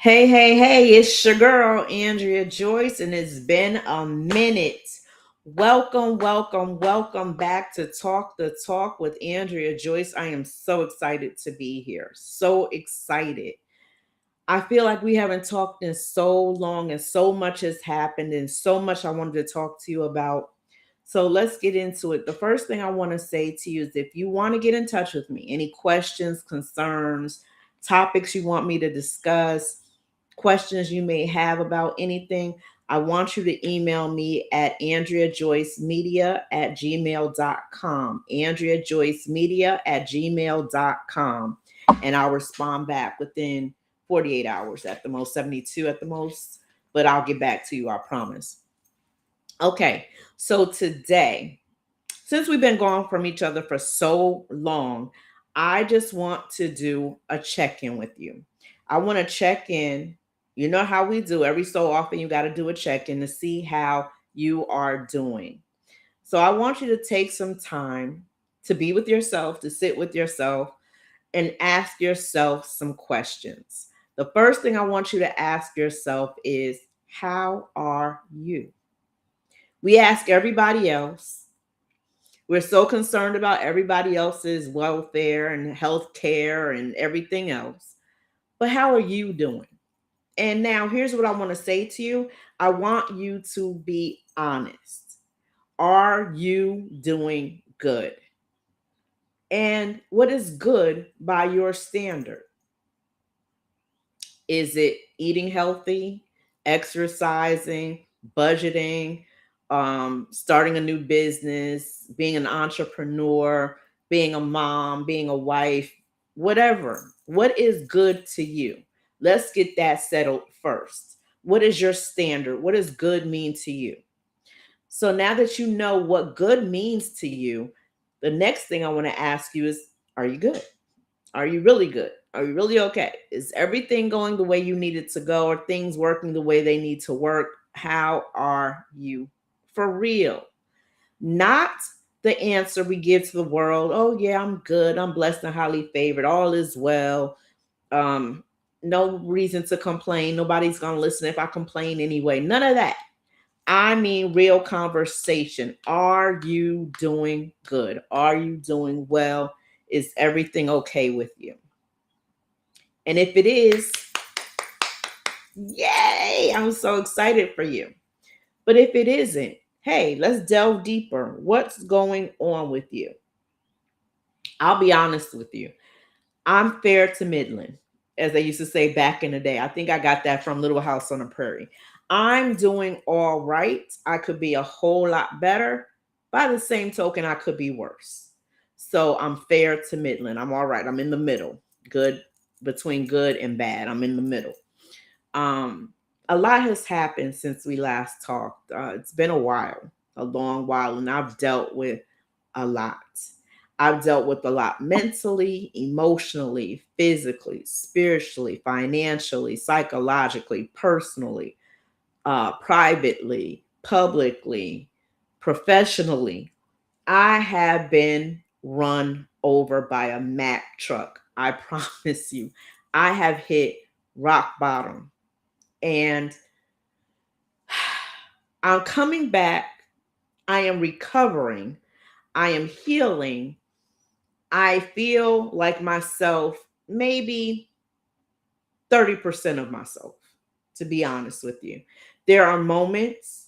Hey, hey, hey, it's your girl, Andrea Joyce, and it's been a minute. Welcome, welcome, welcome back to Talk the Talk with Andrea Joyce. I am so excited to be here. So excited. I feel like we haven't talked in so long, and so much has happened, and so much I wanted to talk to you about. So let's get into it. The first thing I want to say to you is if you want to get in touch with me, any questions, concerns, topics you want me to discuss, questions you may have about anything, I want you to email me at AndreaJoyceMedia@gmail.com. AndreaJoyceMedia@gmail.com. And I'll respond back within 48 hours at the most, 72 at the most, but I'll get back to you, I promise. Okay, so today, since we've been gone from each other for so long, I just want to do a check in with you. I want to check in. You know how we do every so often, you got to do a check in to see how you are doing. So I want you to take some time to be with yourself, to sit with yourself, and ask yourself some questions. The first thing I want you to ask yourself is, how are you? We ask everybody else. We're so concerned about everybody else's welfare and health care and everything else. But how are you doing? And now here's what I want to say to you. I want you to be honest. Are you doing good? And what is good by your standard? Is it eating healthy, exercising, budgeting, starting a new business, being an entrepreneur, being a mom, being a wife, whatever? What is good to you? Let's get that settled first. What is your standard? What does good mean to you? So now that you know what good means to you, the next thing I want to ask you is, are you good? Are you really good? Are you really okay? Is everything going the way you need it to go? Are things working the way they need to work? How are you for real? Not the answer we give to the world. Oh, yeah, I'm good. I'm blessed and highly favored. All is well. Um, no reason to complain. Nobody's going to listen if I complain anyway. None of that. I mean, real conversation. Are you doing good? Are you doing well? Is everything okay with you? And if it is, yay, I'm so excited for you. But if it isn't, hey, let's delve deeper. What's going on with you? I'll be honest with you. I'm fair to middling, as they used to say back in the day. I think I got that from Little House on the Prairie. I'm doing all right. I could be a whole lot better. By the same token, I could be worse. So I'm fair to middling. I'm all right. I'm in the middle. Good, between good and bad. I'm in the middle. Um, a lot has happened since we last talked. It's been a while, a long while, and I've dealt with a lot. I've dealt with a lot mentally, emotionally, physically, spiritually, financially, psychologically, personally, privately, publicly, professionally. I have been run over by a Mack truck. I promise you, I have hit rock bottom. And I'm coming back. I am recovering. I am healing. I feel like myself, maybe 30% of myself, to be honest with you. There are moments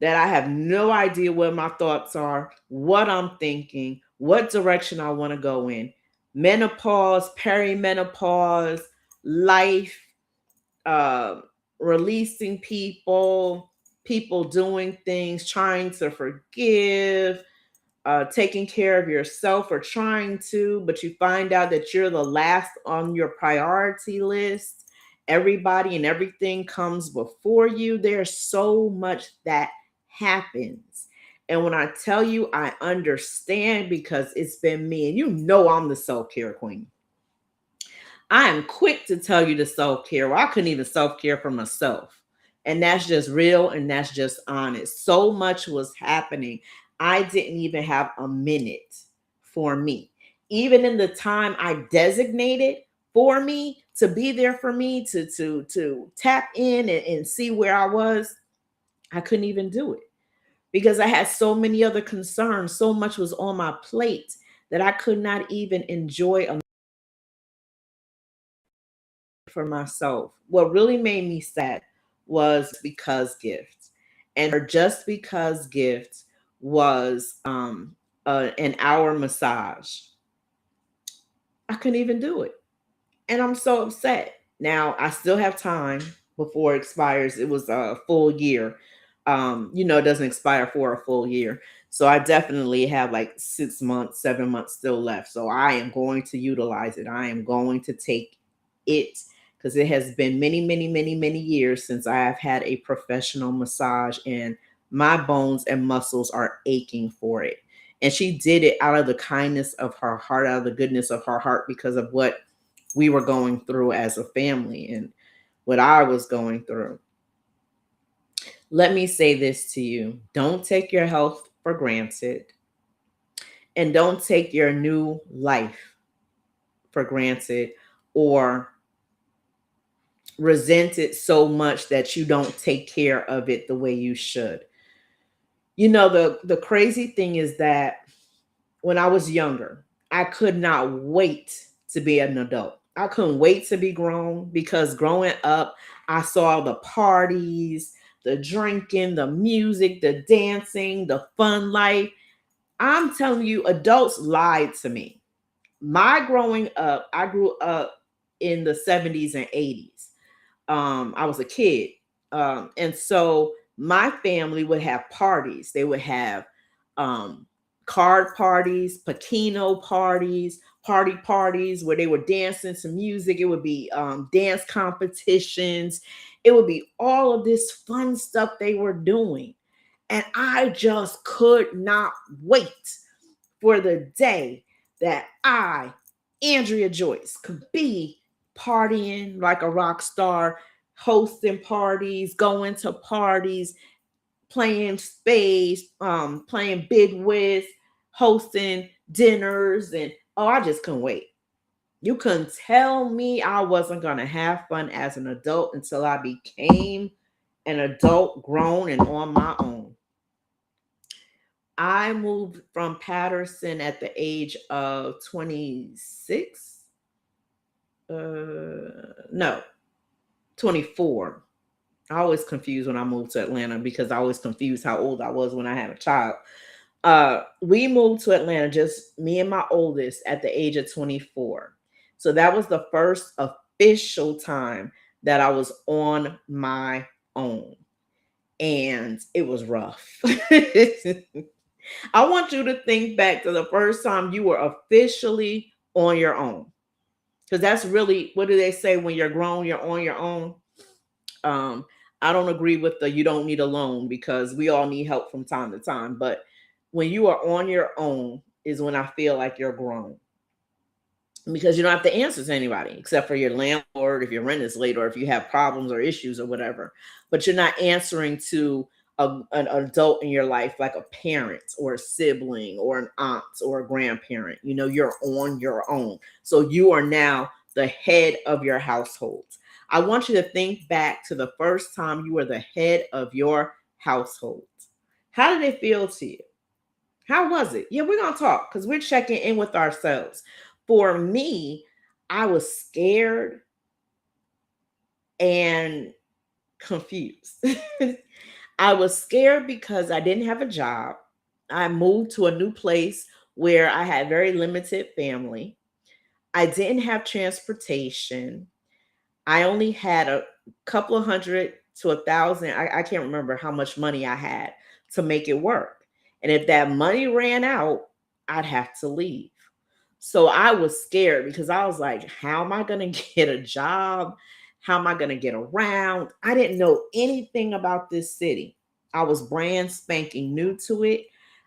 that I have no idea what my thoughts are, what I'm thinking, what direction I want to go in. Menopause, perimenopause, life, uh, releasing people, people doing things, trying to forgive, taking care of yourself or trying to, but you find out that you're the last on your priority list. Everybody and everything comes before you. There's so much that happens. And when I tell you, I understand because it's been me, and you know I'm the self care queen. I am quick to tell you to self care. Well, I couldn't even self care for myself. And that's just real and that's just honest. So much was happening. I didn't even have a minute for me. Even in the time I designated for me, to be there for me, to tap in and see where I was, I couldn't even do it because I had so many other concerns. So much was on my plate that I could not even enjoy a for myself. What really made me sad was because gifts. And her just because gift was an hour massage. I couldn't even do it. And I'm so upset. Now I still have time before it expires. It was a full year. It doesn't expire for a full year. So I definitely have like 6 months, 7 months still left. So I am going to utilize it. I am going to take it because it has been many, many, many, many years since I have had a professional massage, and my bones and muscles are aching for it. And she did it out of the kindness of her heart, out of the goodness of her heart, because of what we were going through as a family and what I was going through. Let me say this to you: don't take your health for granted, and don't take your new life for granted or resent it so much that you don't take care of it the way you should. The crazy thing is that when I was younger, I could not wait to be an adult. I couldn't wait to be grown because growing up, I saw the parties, the drinking, the music, the dancing, the fun life. I'm telling you, adults lied to me. My growing up, I grew up in the 70s and 80s. I was a kid. And so my family would have parties. They would have um, card parties, Pacino parties where they were dancing to music. It would be dance competitions. It would be all of this fun stuff they were doing. And I just could not wait for the day that I, Andrea Joyce, could be partying like a rock star, hosting parties, going to parties, playing spades, playing big whist, hosting dinners, and oh, I just couldn't wait. You couldn't tell me I wasn't gonna have fun as an adult until I became an adult, grown, and on my own. I moved from Patterson at the age of 26. No, 24. I always confuse when I moved to Atlanta because I always confused how old I was when I had a child. We moved to Atlanta, just me and my oldest, at the age of 24. So that was the first official time that I was on my own. And it was rough. I want you to think back to the first time you were officially on your own. Because that's really, what do they say, when you're grown, you're on your own? Um, I don't agree with the you don't need a loan, because we all need help from time to time. But when you are on your own is when I feel like you're grown, because you don't have to answer to anybody except for your landlord if your rent is late or if you have problems or issues or whatever. But you're not answering to an adult in your life like a parent or a sibling or an aunt or a grandparent. You're on your own. So you are now the head of your household. I want you to think back to the first time you were the head of your household. How did it feel to you? How was it? Yeah, we're going to talk because we're checking in with ourselves. For me, I was scared and confused. I was scared because I didn't have a job. I moved to a new place where I had very limited family. I didn't have transportation. I only had a couple of hundred to 1,000. I can't remember how much money I had to make it work. And if that money ran out, I'd have to leave. So I was scared because I was like, how am I going to get a job? How am I going to get around? I didn't know anything about this city. I was brand spanking new to it.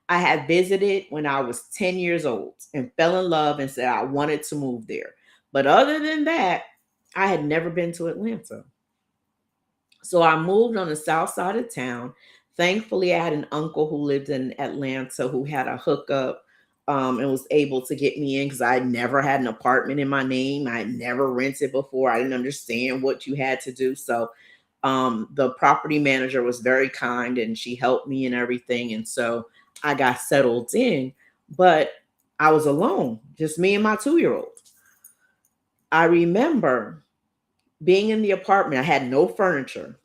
I had visited when I was 10 years old and fell in love and said I wanted to move there. But other than that, I had never been to Atlanta. So I moved on the south side of town. Thankfully, I had an uncle who lived in Atlanta who had a hookup and was able to get me in because I never had an apartment in my name. I had never rented before. I didn't understand what you had to do. So the property manager was very kind and she helped me and everything. And so I got settled in, but I was alone, just me and my 2-year-old. I remember being in the apartment. I had no furniture.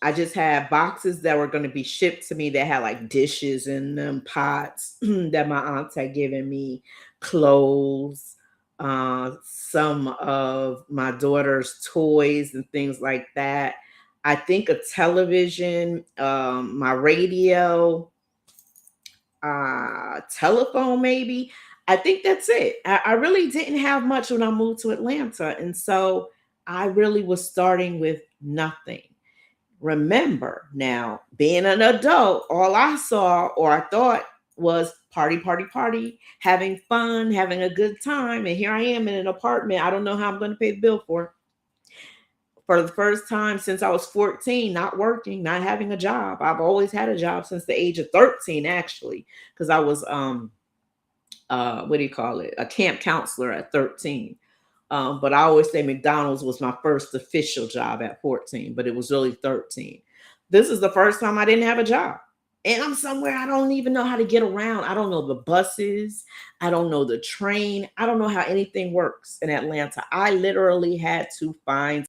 I just had boxes that were going to be shipped to me that had like dishes in them, pots that my aunts had given me, clothes, some of my daughter's toys and things like that. I think a television, my radio, telephone, maybe. I think that's it. I really didn't have much when I moved to Atlanta. And so I really was starting with nothing. Remember now, being an adult, all I saw or I thought was party, party, party, having fun, having a good time. And here I am in an apartment. I don't know how I'm going to pay the bill for the first time since I was 14, not working, not having a job. I've always had a job since the age of 13, actually, because I was what do you call it? A camp counselor at 13. But I always say McDonald's was my first official job at 14, but it was really 13. This is the first time I didn't have a job. And I'm somewhere I don't even know how to get around. I don't know the buses. I don't know the train. I don't know how anything works in Atlanta. I literally had to find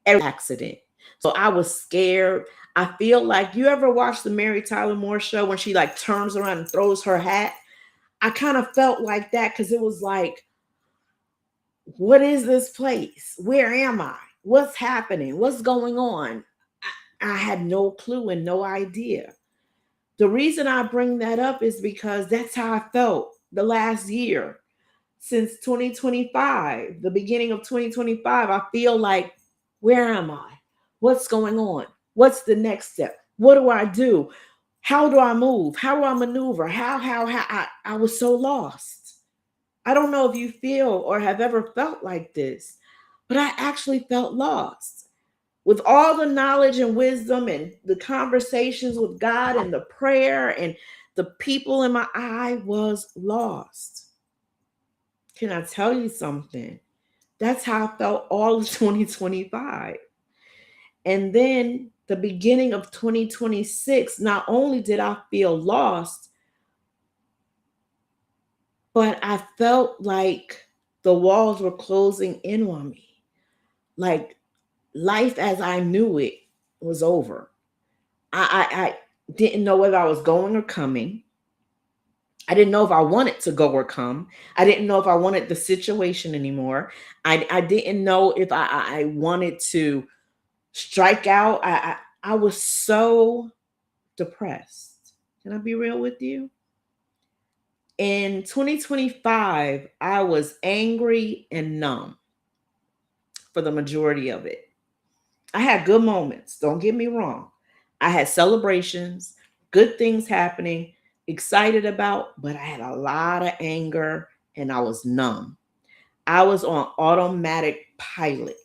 every accident. So I was scared. I feel like, you ever watch the Mary Tyler Moore show when she like turns around and throws her hat? I kind of felt like that because it was like, what is this place? Where am I? What's happening? What's going on? I had no clue and no idea. The reason I bring that up is because that's how I felt the last year. Since 2025, the beginning of 2025, I feel like, where am I? What's going on? What's the next step? What do I do? How do I move? How do I maneuver? How? I was so lost. I don't know if you feel or have ever felt like this, but I actually felt lost. With all the knowledge and wisdom and the conversations with God and the prayer and the people in my eye, was lost. Can I tell you something? That's how I felt all of 2025. And then the beginning of 2026, not only did I feel lost, but I felt like the walls were closing in on me. Like life as I knew it was over. I didn't know whether I was going or coming. I didn't know if I wanted to go or come. I didn't know if I wanted the situation anymore. I didn't know if I wanted to strike out. I was so depressed. Can I be real with you? In 2025, I was angry and numb for the majority of it. I had good moments, don't get me wrong. I had celebrations, good things happening, excited about, but I had a lot of anger and I was numb. I was on automatic pilot.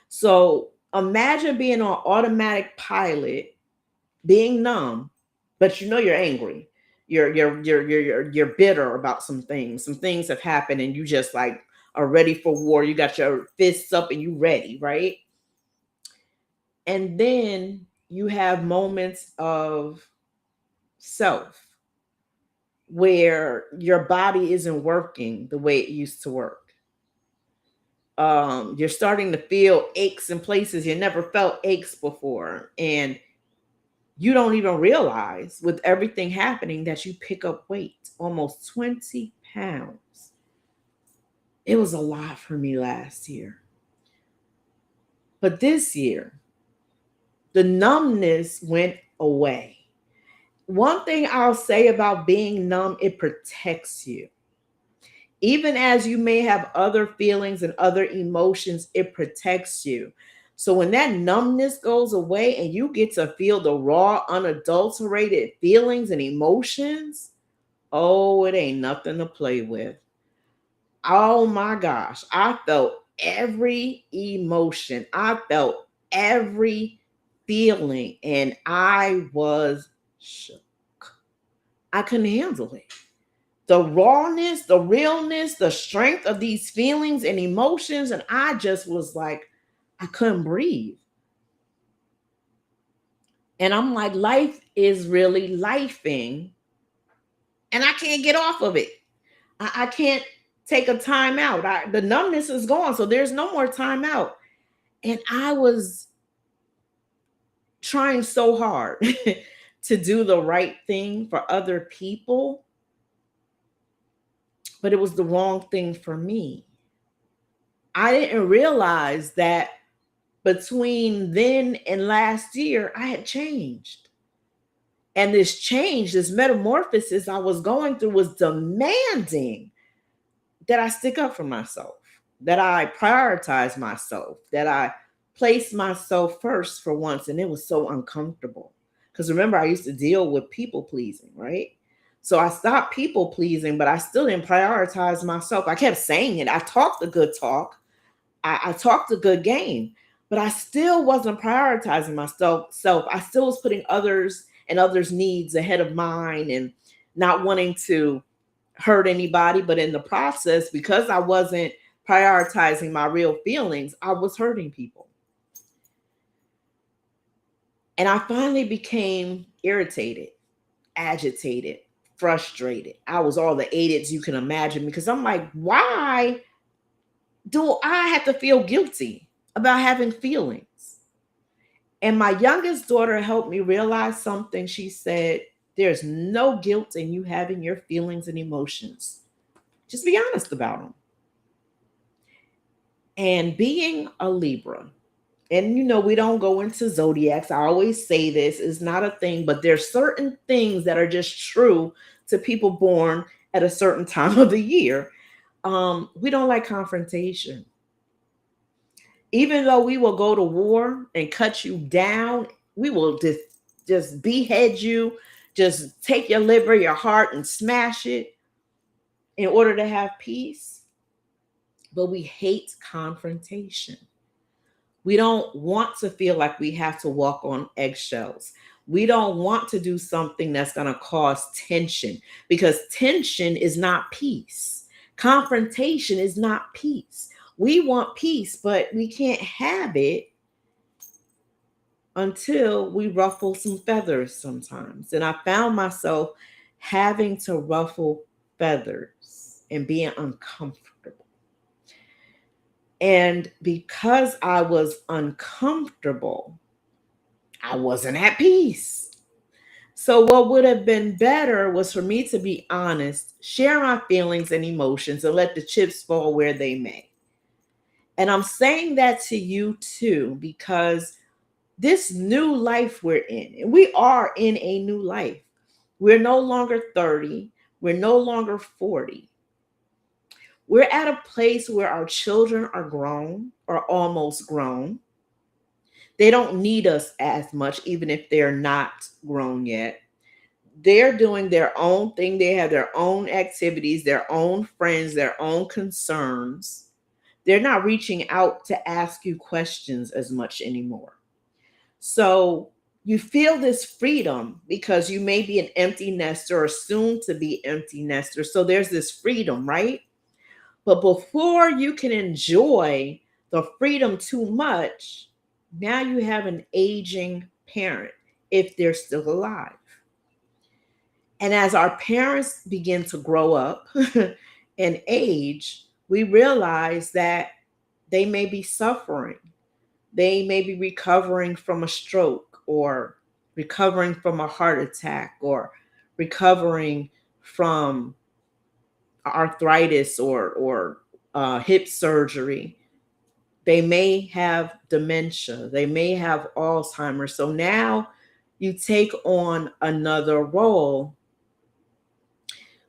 So imagine being on automatic pilot, being numb, but you know you're angry. You're bitter about some things. Some things have happened and you just like are ready for war. You got your fists up and you ready, right? And then you have moments of self where your body isn't working the way it used to work. You're starting to feel aches in places you never felt aches before. And you don't even realize with everything happening that you pick up weight, almost 20 pounds. It was a lot for me last year. But this year, the numbness went away. One thing I'll say about being numb, it protects you. Even as you may have other feelings and other emotions, it protects you. So when that numbness goes away and you get to feel the raw, unadulterated feelings and emotions, oh, it ain't nothing to play with. Oh my gosh, I felt every emotion. I felt every feeling and I was shook. I couldn't handle it. The rawness, the realness, the strength of these feelings and emotions. And I just was like, I couldn't breathe. And I'm like, life is really lifing, and I can't get off of it. I can't take a time out. The numbness is gone, so there's no more time out. And I was trying so hard to do the right thing for other people, but it was the wrong thing for me. I didn't realize that between then and last year, I had changed. And this change, this metamorphosis I was going through was demanding that I stick up for myself, that I prioritize myself, that I place myself first for once. And it was so uncomfortable. Because remember, I used to deal with people pleasing, right? So I stopped people pleasing, but I still didn't prioritize myself. I kept saying it. I talked the good talk, I talked a good game, but I still wasn't prioritizing myself. I still was putting others and others' needs ahead of mine and not wanting to hurt anybody. But in the process, because I wasn't prioritizing my real feelings, I was hurting people. And I finally became irritated, agitated, frustrated. I was all the aids you can imagine because I'm like, why do I have to feel guilty about having feelings? And my youngest daughter helped me realize something. She said, there's no guilt in you having your feelings and emotions. Just be honest about them. And being a Libra, and we don't go into zodiacs. I always say this is not a thing, but there's certain things that are just true to people born at a certain time of the year. We don't like confrontation. Even though we will go to war and cut you down, we will just behead you, just take your liver, your heart, and smash it in order to have peace. But we hate confrontation. We don't want to feel like we have to walk on eggshells. We don't want to do something that's going to cause tension, because tension is not peace. Confrontation is not peace. We want peace, but we can't have it until we ruffle some feathers sometimes. And I found myself having to ruffle feathers and being uncomfortable. And because I was uncomfortable, I wasn't at peace. So, what would have been better was for me to be honest, share my feelings and emotions, and let the chips fall where they may. And I'm saying that to you too, because this new life we're in, and we are in a new life. We're no longer 30, we're no longer 40. We're at a place where our children are grown or almost grown. They don't need us as much, even if they're not grown yet. They're doing their own thing. They have their own activities, their own friends, their own concerns. They're not reaching out to ask you questions as much anymore. So you feel this freedom because you may be an empty nester or soon to be empty nester. So there's this freedom, right? But before you can enjoy the freedom too much, now you have an aging parent if they're still alive. And as our parents begin to grow up and age, we realize that they may be suffering. They may be recovering from a stroke, or recovering from a heart attack, or recovering from arthritis or hip surgery. They may have dementia. They may have Alzheimer's. So now you take on another role,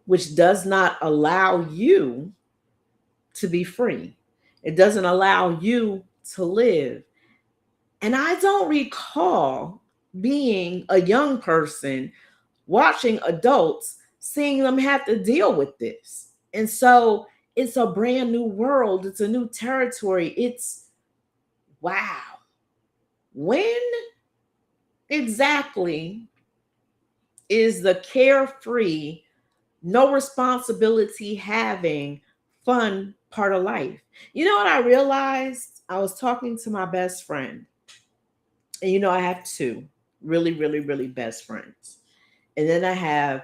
which does not allow you to be free. It doesn't allow you to live. And I don't recall being a young person watching adults, seeing them have to deal with this. And so it's a brand new world, it's a new territory. It's wow. When exactly is the carefree, no responsibility having fun part of life. You know what I realized? I was talking to my best friend, and I have two really, really, really best friends. And then I have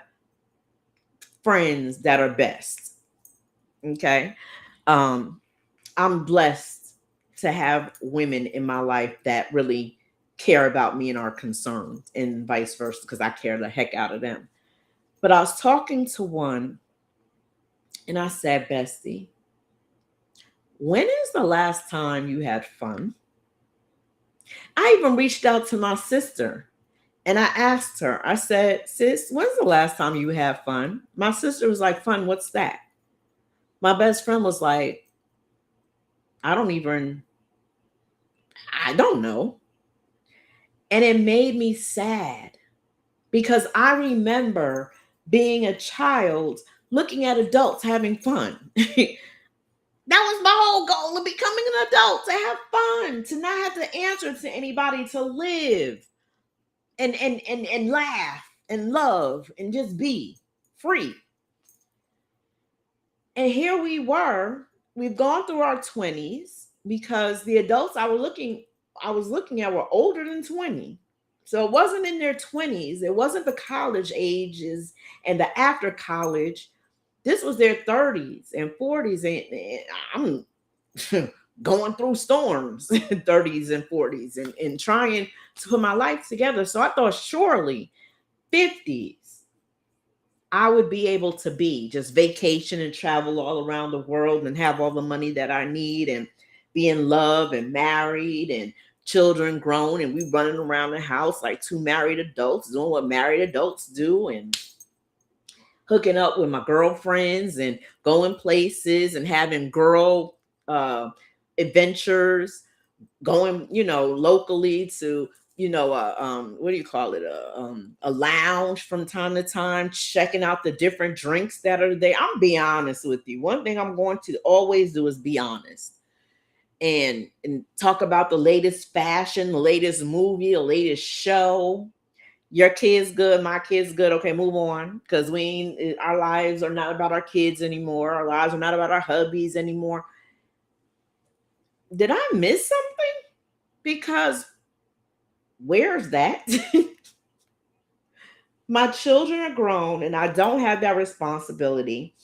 friends that are best. Okay. Um, I'm blessed to have women in my life that really care about me and are concerned, and vice versa, because I care the heck out of them. But I was talking to one and I said, Bestie, when is the last time you had fun? I even reached out to my sister and I asked her, I said, Sis, when's the last time you had fun? My sister was like, Fun, what's that? My best friend was like, I don't even, I don't know. And it made me sad because I remember being a child looking at adults having fun. That was my whole goal of becoming an adult, to have fun, to not have to answer to anybody, to live and laugh and love and just be free. And here we were, we've gone through our 20s because the adults I was looking at were older than 20. So it wasn't in their 20s. It wasn't the college ages and the after college. This was their 30s and 40s. And I'm going through storms, 30s and 40s, and trying to put my life together. So I thought surely 50s, I would be able to be just vacation and travel all around the world and have all the money that I need and be in love and married and children grown, and we running around the house like two married adults doing what married adults do, and hooking up with my girlfriends and going places and having girl uh, adventures, going, locally to, what do you call it? A lounge from time to time, checking out the different drinks that are there. I'm be honest with you. One thing I'm going to always do is be honest and talk about the latest fashion, the latest movie, the latest show. Your kids good, my kids good. Okay, move on, because we ain't, our lives are not about our kids anymore. Our lives are not about our hubbies anymore. Did I miss something? Because where's that? My children are grown and I don't have that responsibility.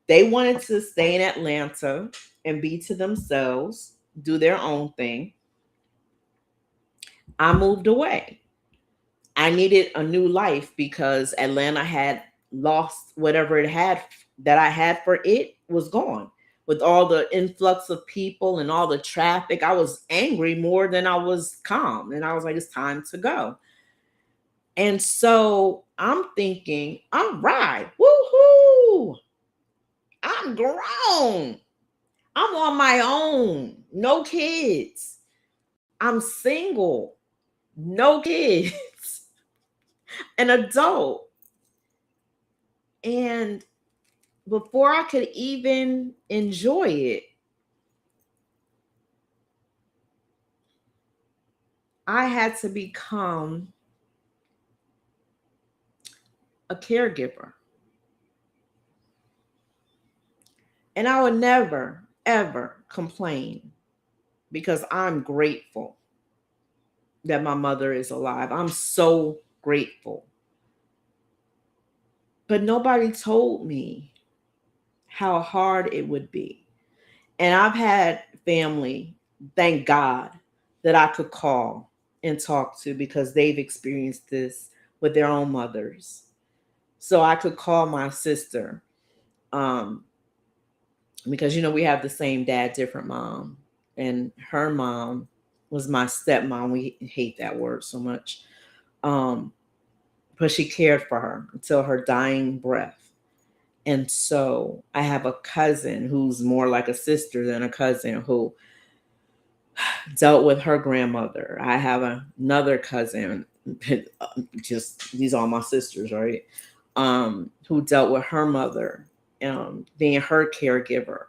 They wanted to stay in Atlanta and be to themselves, do their own thing. I moved away. I needed a new life because Atlanta had lost whatever it had that I had for it was gone. With all the influx of people and all the traffic, I was angry more than I was calm. And I was like, it's time to go. And so I'm thinking, all right, woohoo, I'm grown. I'm on my own, no kids. I'm single, no kids, an adult. And before I could even enjoy it, I had to become a caregiver. And I would never, ever complain because I'm grateful that my mother is alive. I'm so grateful. But nobody told me how hard it would be. And I've had family, thank God, that I could call and talk to because they've experienced this with their own mothers. So I could call my sister, um, because we have the same dad, different mom, and her mom was my stepmom. We hate that word so much, um, but she cared for her until her dying breath. And so I have a cousin who's more like a sister than a cousin who dealt with her grandmother. I have another cousin, just these are my sisters, right? Who dealt with her mother, being her caregiver.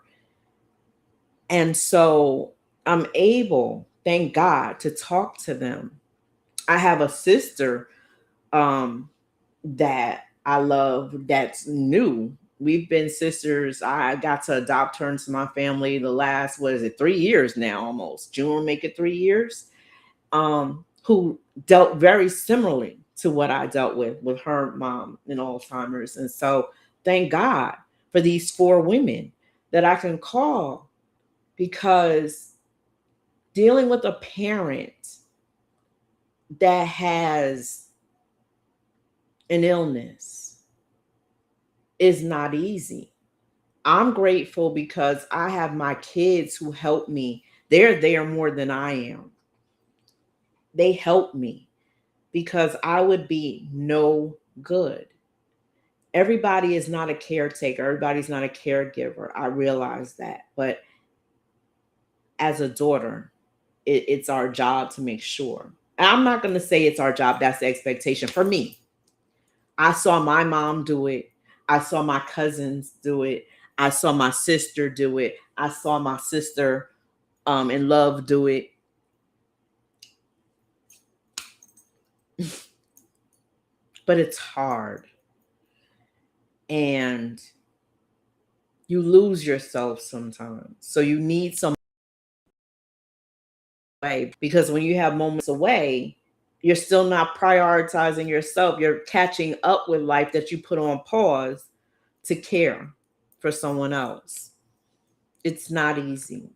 And so I'm able, thank God, to talk to them. I have a sister um, that I love that's new. We've been sisters. I got to adopt her into my family the last, what is it, 3 years now almost. June will make it 3 years. Who dealt very similarly to what I dealt with her mom and Alzheimer's. And so thank God for these four women that I can call, because dealing with a parent that has an illness is not easy. I'm grateful because I have my kids who help me. They're there more than I am. They help me because I would be no good. Everybody is not a caretaker, everybody's not a caregiver. I realize that. But as a daughter, it's our job to make sure. And I'm not going to say it's our job, that's the expectation for me. I saw my mom do it. I saw my cousins do it. I saw my sister do it. I saw my sister in love do it. But it's hard. And you lose yourself sometimes. So you need some way, because when you have moments away, you're still not prioritizing yourself. You're catching up with life that you put on pause to care for someone else. It's not easy.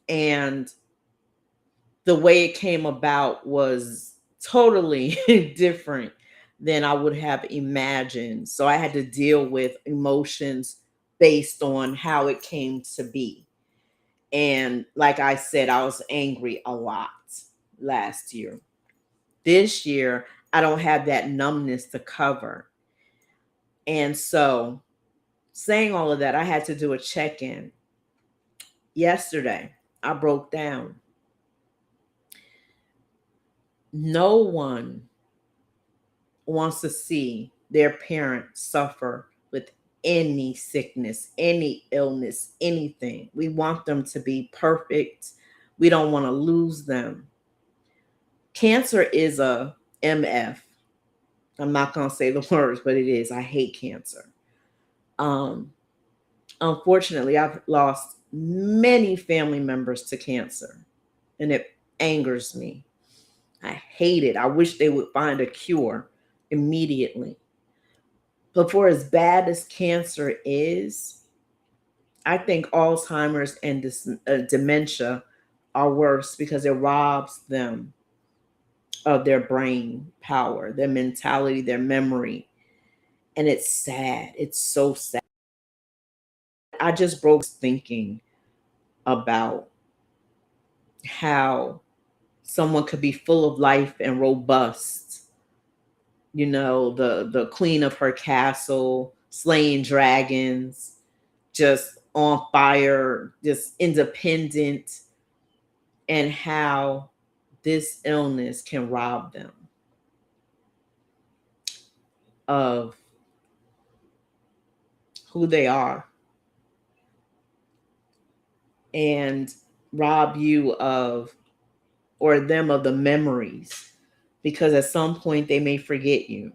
And the way it came about was totally different than I would have imagined. So I had to deal with emotions based on how it came to be. And like I said, I was angry a lot last year. This year, I don't have that numbness to cover. And so, saying all of that, I had to do a check in. Yesterday, I broke down. No one wants to see their parent suffer with any sickness, any illness, anything. We want them to be perfect. We don't want to lose them. Cancer is a MF. I'm not going to say the words, but it is. I hate cancer. Um, Unfortunately, I've lost many family members to cancer, and it angers me. I hate it. I wish they would find a cure immediately. But for as bad as cancer is, I think Alzheimer's and dementia are worse because it robs them of their brain power, their mentality, their memory. And it's sad. It's so sad. I just broke thinking about how someone could be full of life and robust, the queen of her castle, slaying dragons, just on fire, just independent, and how this illness can rob them of who they are and rob you of, or them, of the memories, because at some point they may forget you,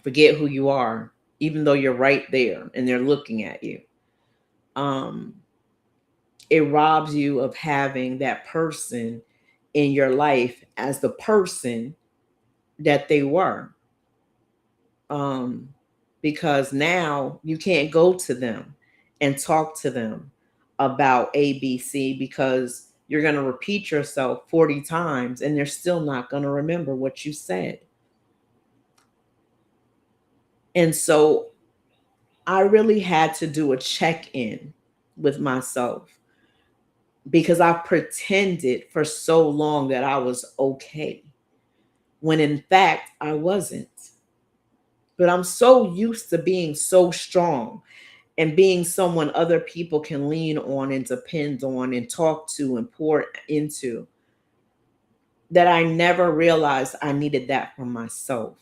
forget who you are, even though you're right there and they're looking at you. um it robs you of having that person in your life as the person that they were. um because now you can't go to them and talk to them about ABC, because you're going to repeat yourself 40 times and they're still not going to remember what you said. And so I really had to do a check-in with myself, because I pretended for so long that I was okay, when in fact I wasn't. But I'm so used to being so strong and being someone other people can lean on and depend on and talk to and pour into, that I never realized I needed that for myself.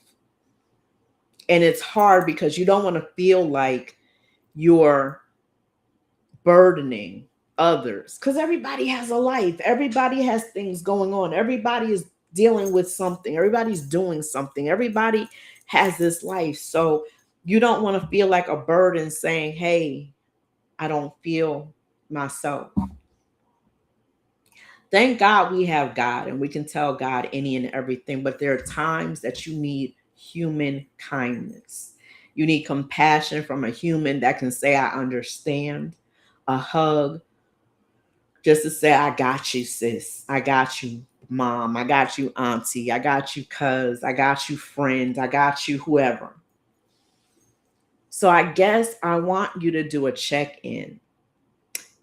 And it's hard because you don't want to feel like you're burdening others, because everybody has a life, everybody has things going on, everybody is dealing with something, everybody's doing something, everybody has this life. So you don't want to feel like a burden saying, hey, I don't feel myself. Thank God we have God and we can tell God any and everything, but there are times that you need human kindness. You need compassion from a human that can say, I understand, a hug, just to say, I got you, sis. I got you, mom. I got you, auntie. I got you, cuz. I got you, friend. I got you, whoever. So I guess I want you to do a check in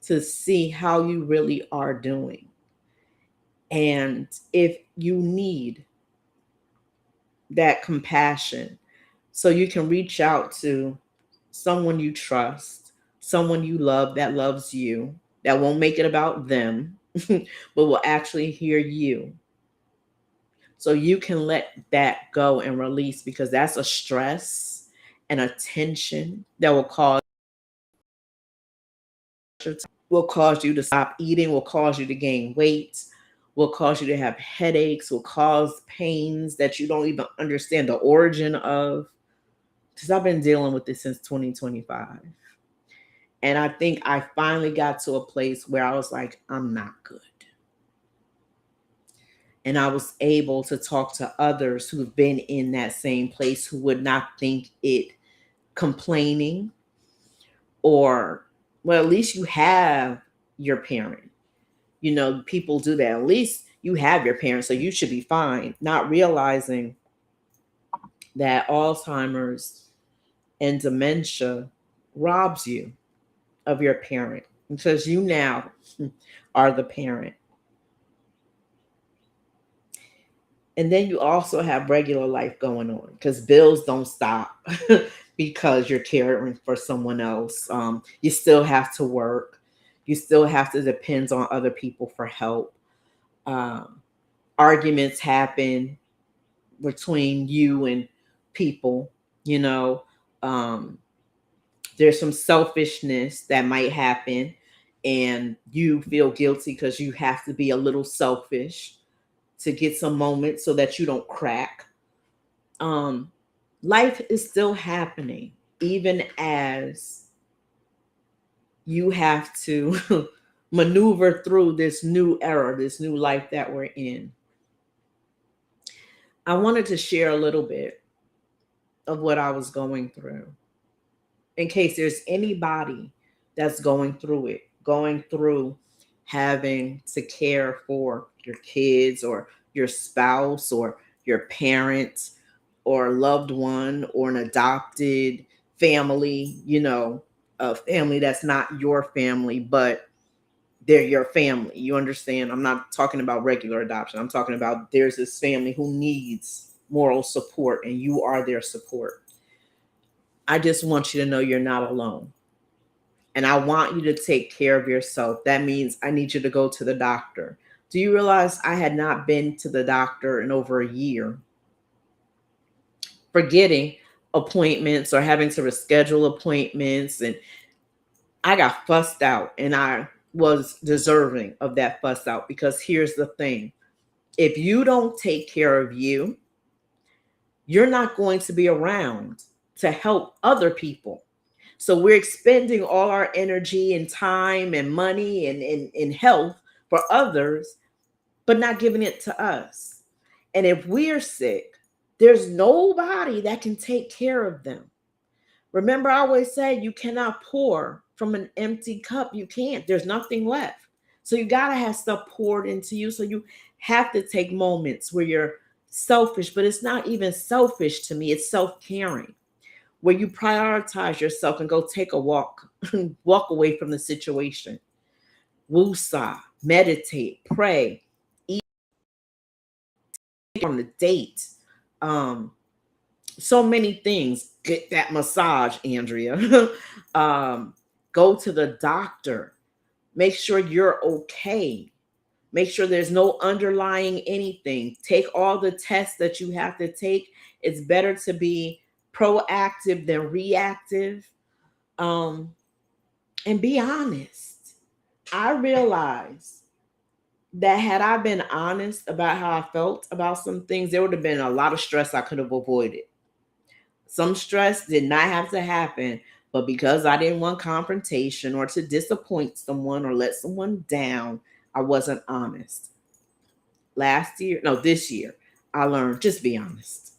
to see how you really are doing. And if you need that compassion, so you can reach out to someone you trust, someone you love that loves you, that won't make it about them, but will actually hear you. So you can let that go and release, because that's a stress and a tension that will cause you to stop eating, will cause you to gain weight, will cause you to have headaches, will cause pains that you don't even understand the origin of. Because I've been dealing with this since 2025. And I think I finally got to a place where I was like, I'm not good. And I was able to talk to others who've been in that same place who would not think it complaining, or, well, at least you have your parent. You know, people do that. At least you have your parents, so you should be fine. Not realizing that Alzheimer's and dementia robs you of your parent, because you now are the parent. And then you also have regular life going on, because bills don't stop because you're caring for someone else. You still have to work. You still have to depend on other people for help. Um, Arguments happen between you and people, you know. Um, there's some selfishness that might happen, and you feel guilty because you have to be a little selfish to get some moments so that you don't crack. um, Life is still happening, even as you have to maneuver through this new era, this new life that we're in. I wanted to share a little bit of what I was going through, in case there's anybody that's going through having to care for your kids or your spouse or your parents or loved one or an adopted family, you know, a family that's not your family, but they're your family. You understand? I'm not talking about regular adoption. I'm talking about there's this family who needs moral support and you are their support. I just want you to know you're not alone. And I want you to take care of yourself. That means I need you to go to the doctor. Do you realize I had not been to the doctor in over a year? Forgetting appointments or having to reschedule appointments. And I got fussed out, and I was deserving of that fuss out, because here's the thing. If you don't take care of you, you're not going to be around to help other people. So we're expending all our energy and time and money and health for others, but not giving it to us. And if we're sick, there's nobody that can take care of them. Remember, I always say you cannot pour from an empty cup. You can't. There's nothing left. So you got to have stuff poured into you. So you have to take moments where you're selfish, but it's not even selfish to me. It's self-caring, where you prioritize yourself and go take a walk, walk away from the situation. Woosah, meditate, pray, eat on the date. Um, so many things. Get that massage, Andrea. Go to the doctor. Make sure you're okay. Make sure there's no underlying anything. Take all the tests that you have to take. It's better to be proactive than reactive. Um, and be honest. I realized that had I been honest about how I felt about some things, there would have been a lot of stress I could have avoided. Some stress did not have to happen, but because I didn't want confrontation or to disappoint someone or let someone down, I wasn't honest. Last year, no, this year, I learned just be honest.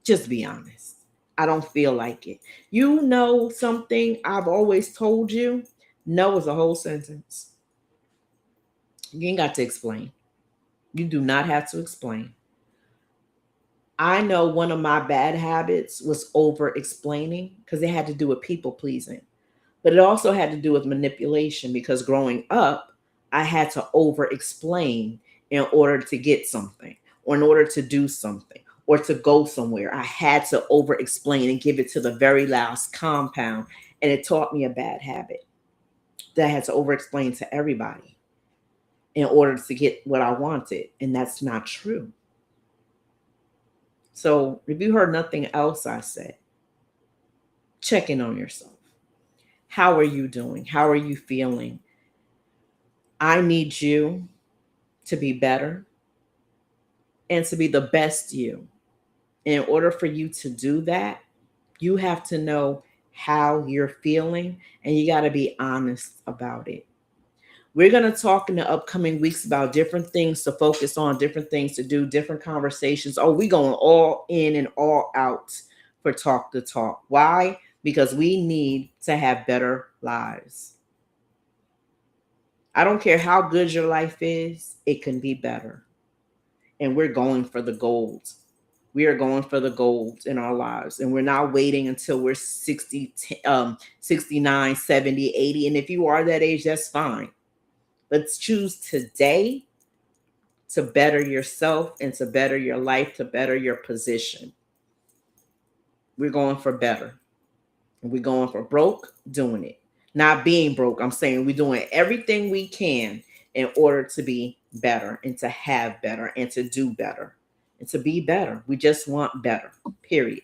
Just be honest. I don't feel like it. You know something I've always told you? No is a whole sentence. You ain't got to explain. You do not have to explain. I know one of my bad habits was over explaining because it had to do with people pleasing. But it also had to do with manipulation because growing up, I had to over explain in order to get something or in order to do something or to go somewhere. I had to over explain and give it to the very last compound. And it taught me a bad habit that I had to over explain to everybody in order to get what I wanted. And that's not true. So if you heard nothing else I said, check in on yourself. How are you doing? How are you feeling? I need you to be better and to be the best you. In order for you to do that, you have to know how you're feeling and you got to be honest about it. We're going to talk in the upcoming weeks about different things to focus on, different things to do, different conversations. Oh, we going all in and all out for Talk the Talk. Why? Because we need to have better lives. I don't care how good your life is, it can be better. And we're going for the gold. We are going for the gold in our lives. And we're not waiting until we're 60, 69, 70, 80. And if you are that age, that's fine. Let's choose today to better yourself and to better your life, to better your position. We're going for better. And we're going for broke, doing it. Not being broke. I'm saying we're doing everything we can in order to be better and to have better and to do better and to be better. We just want better, period.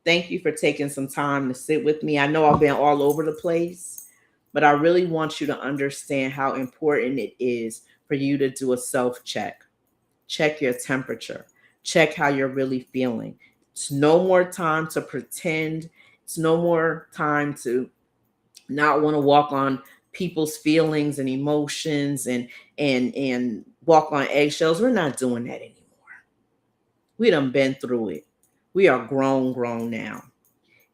Thank you for taking some time to sit with me. I know I've been all over the place, but I really want you to understand how important it is for you to do a self check. Check your temperature, check how you're really feeling. It's no more time to pretend, it's no more time to not want to walk on people's feelings and emotions and walk on eggshells. We're not doing that anymore. We done been through it. We are grown now.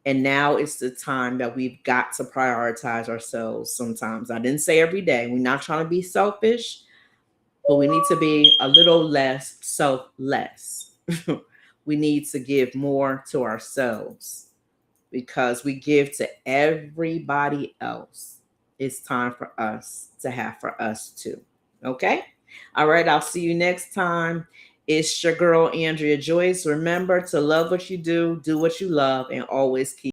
And now it's the time that we've got to prioritize ourselves sometimes. I didn't say every day. We're not trying to be selfish, but we need to be a little less selfless. We need to give more to ourselves because we give to everybody else. It's time for us to have for us too. Okay? All right, I'll see you next time. It's your girl, Andrea Joyce. Remember to love what you do what you love, and always keep